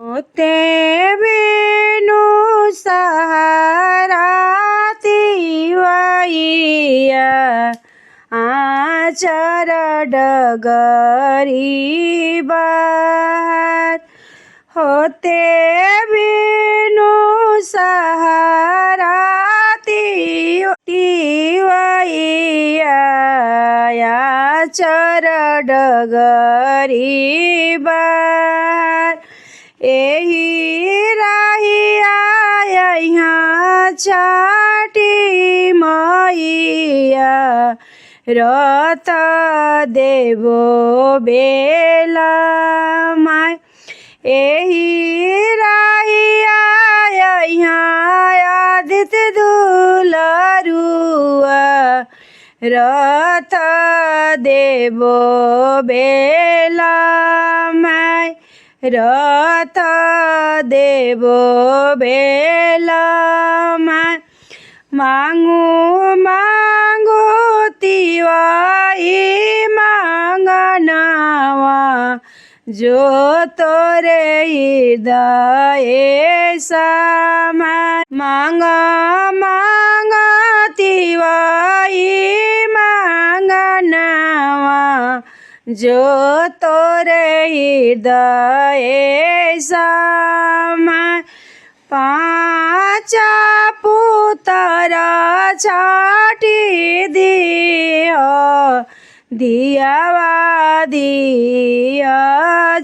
તે બેનો સહારાથી વૈયા આચર ડગરી બહાર હોતે બેનો સહારાથી વૈયા આચર ડગરી બહાર एही रहिया यहाँ छठी मैया रथ देवो बेला माय एही रहिया यहाँ आदित्य दुलरुआ रथ देवो बेला माय रथ देवो बेला मांगू मांगू तिवाई मांगनावा जो तोरे हृदय समा मांग मांग तिवाई मांगनावा जो तोरे हृदय समा पाँच पुत्र छठी दिया दिया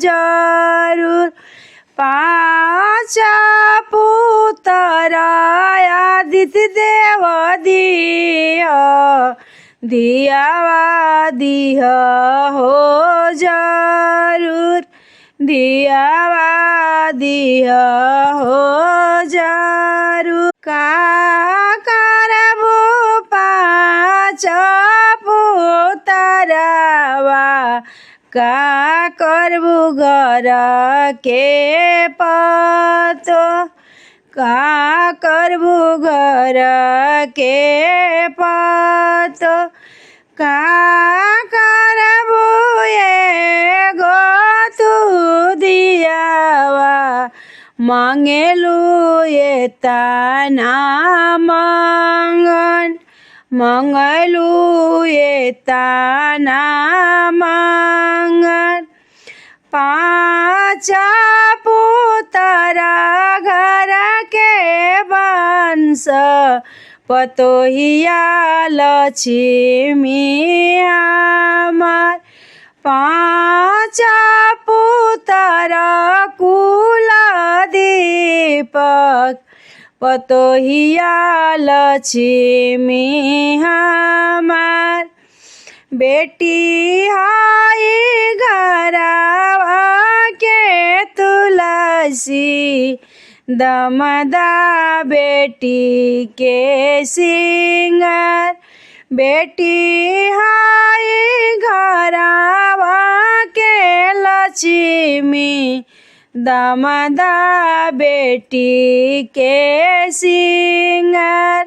जरूर पाँच पुत्र आदित्य देव दिया हो जरूर दिया हो जरूर का करबू पाँच पुतरवा का करबू घर के पतो का करबू घर के पतो का करबू एगो तू दियावा मांगेलू ये तना मंगन मंगलू ये तना मंगन पाँच पुतरा घर के वंश पतोहिया लक्ष्मी हमार पाँच पुत्र कुल दीपक पतोहिया लक्ष्मी हमार बेटी हाय घरवा के तुलसी दमदा बेटी के सिंगार बेटी हाय घरवा के लक्ष्मी दमदा बेटी के सिंगार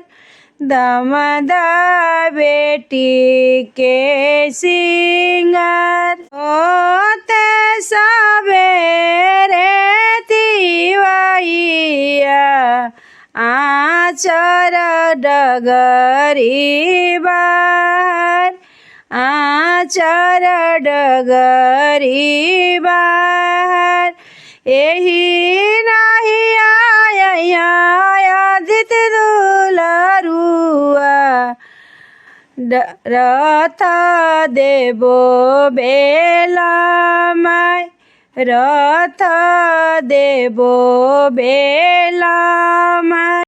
दमदा बेटी के सिंगार होते सबेरे तिवैया आचर डगरी बहार आचर डगरी बहार एही रहिया आदित्य दुलरुआ रथ देवो बेला माय रथ देवो बेला माय।